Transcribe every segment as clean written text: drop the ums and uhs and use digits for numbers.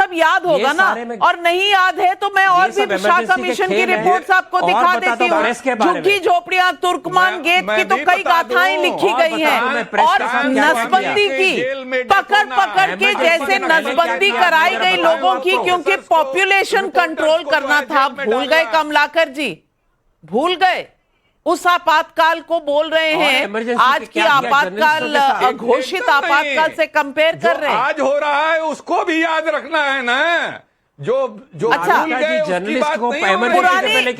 सब याद होगा ना, और नहीं याद है तो मैं और भी शाह कमीशन की रिपोर्ट्स आपको दिखा देती हूँ। झुग्गी झोपड़ियां, तुर्कमान गेट की तो कई गाथाएं लिखी गई हैं, और नसबंदी की पकड़ पकड़ के जैसे नसबंदी कराई गई लोगों की, क्योंकि पॉपुलेशन कंट्रोल करना था। भूल गए कमलाकर जी, भूल गए उस आपातकाल को बोल रहे हैं, आज की आपातकाल घोषित आपातकाल से कंपेयर कर रहे हैं। आज हो रहा है उसको भी याद रखना है ना, जो अच्छा,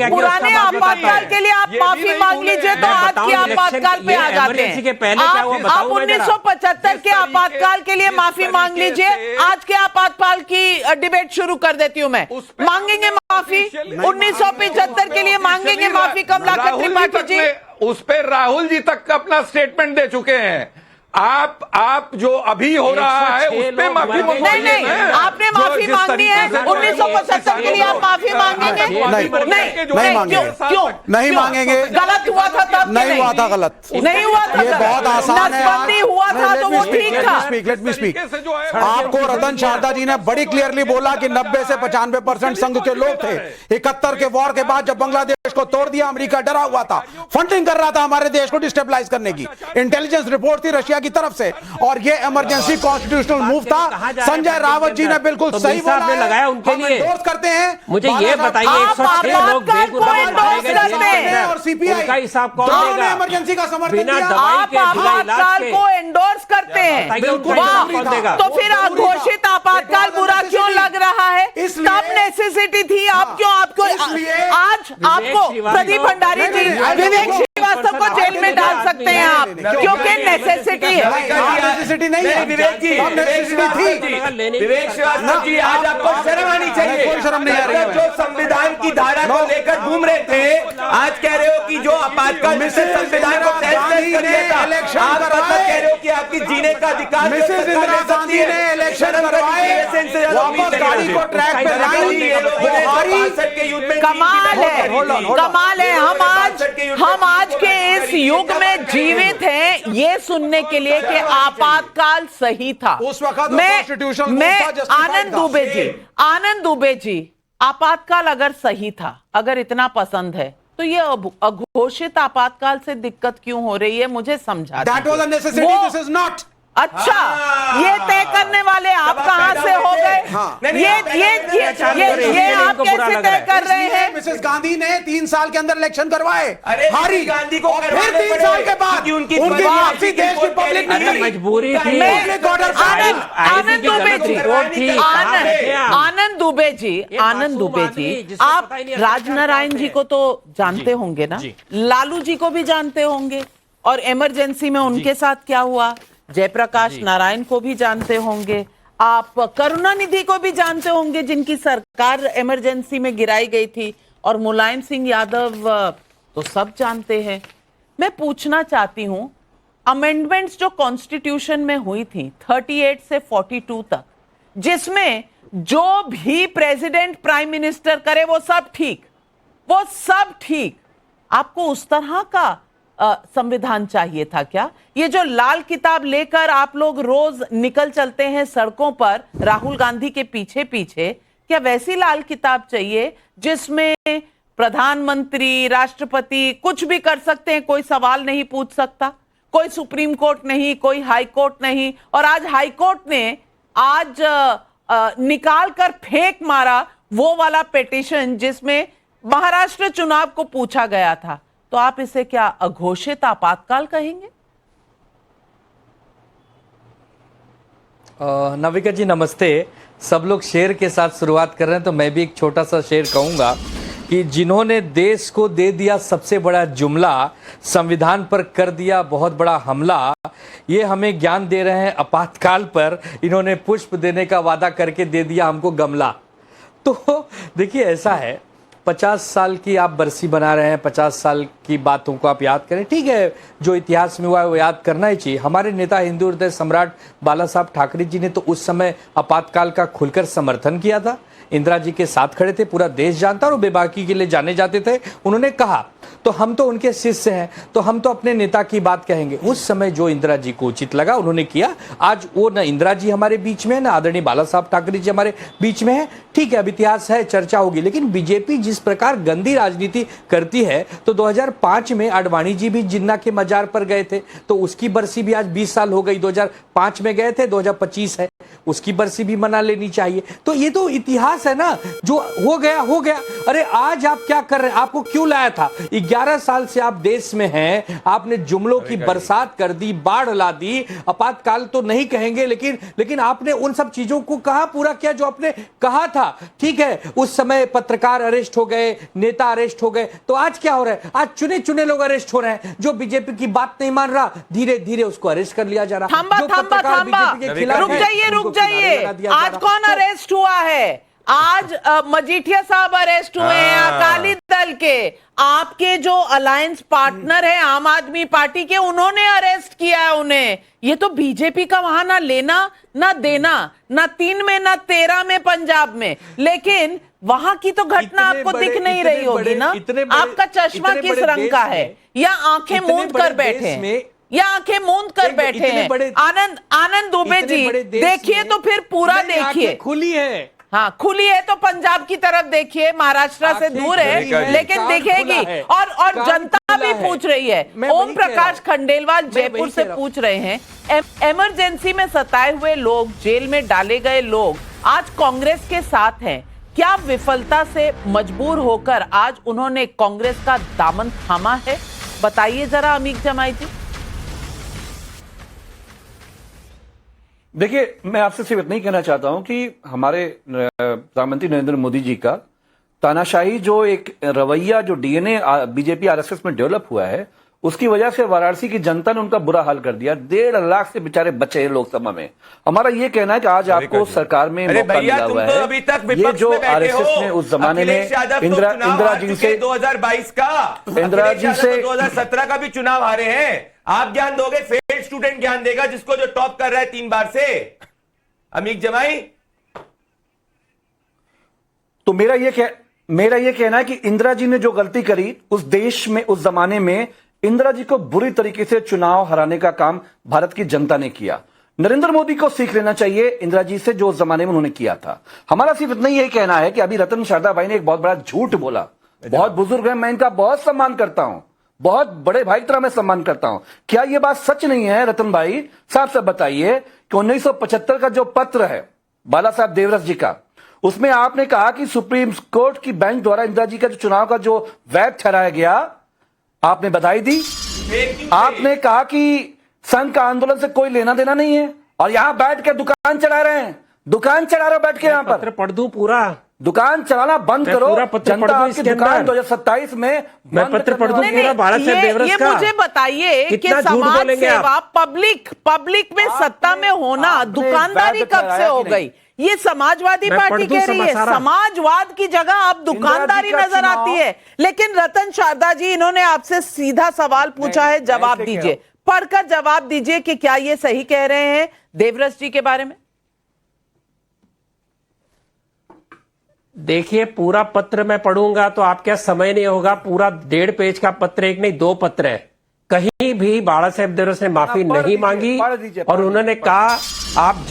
पुराने आपातकाल के लिए आप माफी मांग लीजिए तो आज के आपातकाल पे आ जाते हैं। आप 1975 के आपातकाल के लिए माफी मांग लीजिए, आज के आपातकाल की डिबेट शुरू कर देती हूँ मैं। मांगेंगे माफी 1975 के लिए, मांगेंगे माफी कमलाकर त्रिपाठी जी। उस पर राहुल जी तक अपना स्टेटमेंट दे चुके हैं। आप जो अभी हो रहा है उस पे माफी नहीं, आपने माफी मांगनी है 1975 के लिए, आप माफी मांगेंगे? नहीं मांगेंगे, क्यों नहीं मांगेंगे? गलत हुआ था तब, नहीं हुआ था गलत, नहीं हुआ था, ये बहुत आसान है। नसबंदी हुआ था तो वो ठीक था। Let me speak. आपको रतन शारदा जी ने बड़ी क्लियरली बोला कि 90 से 95% संघ के लोग थे। 71 के वॉर के बाद जब बांग्लादेश को तोड़ दिया, अमेरिका डरा हुआ था, फंडिंग कर रहा था हमारे देश को डिस्टेबलाइज करने की। इंटेलिजेंस रिपोर्ट थी रशिया की तरफ से, और ये इमरजेंसी कॉन्स्टिट्यूशनल मूव था। संजय रावत जी ने बिल्कुल सही बोला है, लगाया उनके लिए एंडोर्स करते हैं। मुझे ये बताइए 106 लोग बेगुनाह और सीपीआई का हिसाब कौन देगा? इमरजेंसी का समर्थन बिना किया। दवाई के आपातकाल को एंडोर्स करते हैं, तो फिर घोषित आपातकाल बुरा क्यों लग रहा है? तब नेसेसिटी थी, आप क्यों आज आपको प्रदीप भंडारी जी, विवेक श्रीवास्तव को जेल में डाल सकते हैं आप, क्योंकि नेसेसिटी है। नेसेसिटी नहीं है विवेक जी, नेसेसिटी थी। विवेक श्रीवास्तव जी, आज आपको शर्म आनी चाहिए। कोई शर्म नहीं आ रही है। जो संविधान की धारा को लेकर घूम रहे थे, आज कह रहे हो कि जो आपातकाल में संविधान को तहस कर दिया था, आप मतलब कह रहे हो कि आपकी जीने का अधिकार मिसेस इंदिरा गांधी ने इलेक्शन करवाए, वापस गाड़ी को ट्रैक पे लाई, कमाल है, कमाल है। हम आज के इस युग में जीवित हैं ये सुनने के लिए कि आपातकाल सही था। उस वक्त मैं आनंद दुबे जी, आपातकाल अगर सही था, अगर इतना पसंद है, तो ये अघोषित आपातकाल से दिक्कत क्यों हो रही है, मुझे समझा। That was a necessity, this is not. अच्छा, ये तय करने वाले आप कहां से हो गए? ये आप कैसे तय कर रहे हैं? मिसेस गांधी ने 3 साल के अंदर इलेक्शन करवाए, हारी गांधी को, फिर 3 साल के बाद उनकी वापसी देश की पब्लिक ने करी। मजबूरी थी। आनंद दुबे जी, आप राजनारायण जी को तो जानते होंगे ना, लालू जी को भी जानते होंगे, और इमरजेंसी में उनके साथ क्या हुआ, जयप्रकाश नारायण को भी जानते होंगे, आप करुणानिधि को भी जानते होंगे जिनकी सरकार इमरजेंसी में गिराई गई थी, और मुलायम सिंह यादव तो सब जानते हैं। मैं पूछना चाहती हूं, अमेंडमेंट्स जो कॉन्स्टिट्यूशन में हुई थी 38 से 42 तक, जिसमें जो भी प्रेसिडेंट प्राइम मिनिस्टर करे वो सब ठीक, आपको उस तरह का संविधान चाहिए था क्या? ये जो लाल किताब लेकर आप लोग रोज निकल चलते हैं सड़कों पर राहुल गांधी के पीछे पीछे, क्या वैसी लाल किताब चाहिए जिसमें प्रधानमंत्री, राष्ट्रपति कुछ भी कर सकते हैं, कोई सवाल नहीं पूछ सकता, कोई सुप्रीम कोर्ट नहीं, कोई हाई कोर्ट नहीं? और आज हाई कोर्ट ने निकाल कर फेंक मारा वो वाला पिटीशन जिसमें महाराष्ट्र चुनाव को पूछा गया था। तो आप इसे क्या अघोषित आपातकाल कहेंगे? नविका जी नमस्ते। सब लोग शेर के साथ शुरुआत कर रहे हैं, तो मैं भी एक छोटा सा शेर कहूंगा कि जिन्होंने देश को दे दिया सबसे बड़ा जुमला, संविधान पर कर दिया बहुत बड़ा हमला, ये हमें ज्ञान दे रहे हैं आपातकाल पर, इन्होंने पुष्प देने का वादा करके दे दिया हमको गमला। तो देखिए ऐसा है, 50 साल की आप बरसी बना रहे हैं, 50 साल की बातों को आप याद करें, ठीक है, जो इतिहास में हुआ है वो याद करना ही चाहिए। हमारे नेता हिंदू हृदय सम्राट बाला साहब ठाकरे जी ने तो उस समय आपातकाल का खुलकर समर्थन किया था, इंदिरा जी के साथ खड़े थे, पूरा देश जानता और बेबाकी के लिए जाने जाते थे। उन्होंने कहा तो हम तो उनके शिष्य हैं, तो हम तो अपने नेता की बात कहेंगे। उस समय जो इंदिरा जी को उचित लगा उन्होंने किया। आज वो न इंदिरा जी हमारे बीच में है, न आदरणीय बाला साहब ठाकरे जी हमारे बीच में है। ठीक है, अब इतिहास है, चर्चा होगी, लेकिन बीजेपी जिस प्रकार गंदी राजनीति करती है, तो 2005 में आडवाणी जी भी जिन्ना के मजार पर गए थे, तो उसकी बरसी भी आज 20 साल हो गई। 2005 में गए थे, 2025 है, उसकी बरसी भी मना लेनी चाहिए। तो ये तो इतिहास है ना, जो हो गया हो गया। अरे आज आप क्या कर रहे हैं? आपको क्यों लाया था? 11 साल से आप देश में हैं, आपने जुमलों की बरसात कर दी, बाढ़ ला दी, आपातकाल तो नहीं कहेंगे, लेकिन आपने उन सब चीजों को कहां पूरा किया जो आपने कहा था। ठीक है, उस समय पत्रकार अरेस्ट हो गए, नेता अरेस्ट हो गए, तो आज क्या हो रहा है? आज चुने चुने लोग अरेस्ट हो रहे हैं। जो बीजेपी की बात नहीं मान रहा, धीरे धीरे उसको अरेस्ट कर लिया जा रहा है। रुक जाइए, आज कौन अरेस्ट हुआ है? आज मजीठिया साहब अरेस्ट हुए हैं अकाली दल के। आपके जो अलायंस पार्टनर है आम आदमी पार्टी के, उन्होंने अरेस्ट किया है उन्हें। ये तो बीजेपी का वहां ना लेना ना देना, ना 3 में ना 13 में पंजाब में, लेकिन वहां की तो घटना आपको दिख नहीं रही होगी ना। आपका चश्मा किस रंग का है? या आंखें मूंद कर बैठे हैं, या आंखें मूंद कर बैठे हैं? आनंद दुबे जी, देखिए तो फिर पूरा देखिए। खुली है, हाँ खुली है तो पंजाब की तरफ देखिए, महाराष्ट्र से दूर है लेकिन दिखेगी। और जनता भी पूछ रही है। ओम प्रकाश खंडेलवाल जयपुर से पूछ रहे हैं, इमरजेंसी में सताए हुए लोग, जेल में डाले गए लोग आज कांग्रेस के साथ हैं। क्या विफलता से मजबूर होकर आज उन्होंने कांग्रेस का दामन थामा है? बताइए जरा अमीक जमाई जी। देखिए, मैं आपसे सिर्फ इतना ही कहना चाहता हूं कि हमारे प्रधानमंत्री नरेंद्र मोदी जी का तानाशाही जो एक रवैया, जो डीएनए बीजेपी आरएसएस में डेवलप हुआ है, उसकी वजह से वाराणसी की जनता ने उनका बुरा हाल कर दिया। 1.5 लाख से बेचारे बच्चे हैं लोकसभा में। हमारा ये कहना है कि आज आपको सरकार में मौका मिला हुआ है। अभी तक ये जो आरएसएस ने उस जमाने में इंदिरा जी से 2022 का, इंदिरा जी से 2017 का भी चुनाव हारे हैं। आप ज्ञान दोगे? फेल स्टूडेंट ज्ञान देगा, जिसको जो टॉप कर रहा है 3 बार से। अमीक जमाई, तो मेरा ये कहना है कि इंदिरा जी ने जो गलती करी उस देश में, उस जमाने में, इंदिरा जी को बुरी तरीके से चुनाव हराने का काम भारत की जनता ने किया। नरेंद्र मोदी को सीख लेना चाहिए इंदिरा जी से, जो उस जमाने में उन्होंने किया था। हमारा सिर्फ इतना ही कहना है कि अभी रतन शारदा भाई ने एक बहुत बड़ा झूठ बोला। बहुत बुजुर्ग है, मैं इनका बहुत सम्मान करता हूं, बहुत बड़े भाई की तरह मैं सम्मान करता हूं। क्या यह बात सच नहीं है रतन भाई? साफ साफ बताइए कि 1975 का जो पत्र है बाला साहब देवरस जी का, उसमें आपने कहा कि सुप्रीम कोर्ट की बेंच द्वारा इंदिरा जी का जो चुनाव का जो वैध ठहराया गया, आपने बधाई दी। आपने कहा कि संघ का आंदोलन से कोई लेना देना नहीं है, और यहां बैठ के दुकान चला रहे हैं। दुकान चला रहे हो बैठ के, यहां पर पढ़ दूं पूरा? दुकान चलाना बंद करो। जनता आपकी दुकान 2027 में मैं पत्र पढ़ दूं पूरा भारत से देवरस का? मुझे बताइए कि समाज सेवा, पब्लिक में सत्ता में होना दुकानदारी कब से हो गई? ये समाजवादी पार्टी कह रही है, समाजवाद की जगह अब दुकानदारी नजर आती है। लेकिन रतन शारदा जी, इन्होंने आपसे सीधा सवाल पूछा है, जवाब दीजिए, पढ़कर जवाब दीजिए कि क्या ये सही कह रहे हैं देवरस जी के बारे में? देखिए, पूरा पत्र मैं पढ़ूंगा तो आपका समय नहीं होगा। पूरा 1.5 पेज का पत्र, एक नहीं 2 पत्र है। कहीं भी बाला साहेब देवरस ने माफी नहीं मांगी, और उन्होंने कहा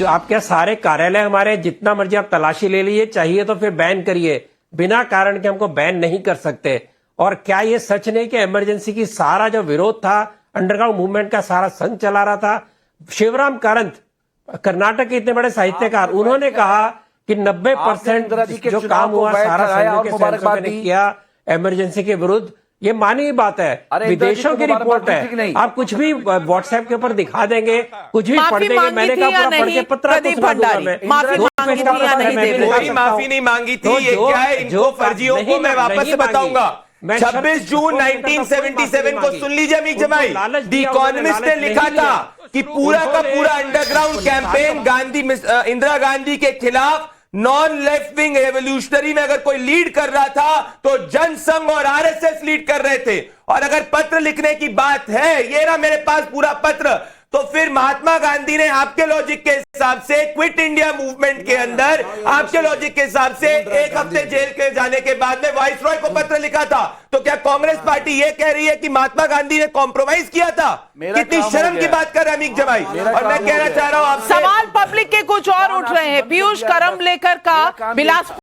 आपके सारे कार्यालय हमारे, जितना मर्जी आप तलाशी ले लीजिए, चाहिए तो फिर बैन करिए, बिना कारण के हमको बैन नहीं कर सकते। और क्या ये सच नहीं कि इमरजेंसी की सारा जो विरोध था, अंडरग्राउंड मूवमेंट का सारा संघ चला रहा था? शिवराम कारंत, कर्नाटक के इतने बड़े साहित्यकार, उन्होंने कहा कि 90% जो काम हुआ सारा संघ के सहयोगियों ने किया इमरजेंसी के विरुद्ध। ये मानी बात है, विदेशों की रिपोर्ट है। आप कुछ भी व्हाट्सएप के ऊपर दिखा देंगे, कुछ भी पढ़ देंगे। मैंने कहा पूरा पढ़ के पत्र कोई माफी नहीं मांगी थी। ये क्या है? इनको फर्जियों को मैं वापस से बताऊंगा। 26 जून 1977 को सुन लीजिए अमीक जमाई, द इकोनॉमिस्ट ने लिखा था कि पूरा का पूरा अंडरग्राउंड कैंपेन इंदिरा गांधी के खिलाफ नॉन लेफ्ट विंग रेवोल्यूशनरी में अगर कोई लीड कर रहा था तो जनसंघ और आरएसएस लीड कर रहे थे। और अगर पत्र लिखने की बात है, ये रहा मेरे पास पूरा पत्र। तो फिर महात्मा गांधी ने आपके लॉजिक के हिसाब से क्विट इंडिया मूवमेंट के अंदर आपके लॉजिक के हिसाब से 1 हफ्ते जेल के जाने के बाद में वाइसरॉय को पत्र लिखा था। तो क्या कांग्रेस पार्टी ये कह रही है कि महात्मा गांधी ने कॉम्प्रोमाइज किया था? कितनी शर्म की बात कर रहे हैं अमीक जमाई। और मैं कहना चाह रहा हूं आपसे, सवाल पब्लिक के कुछ और उठ रहे हैं। पीयूष करम लेकर का बिलासपुर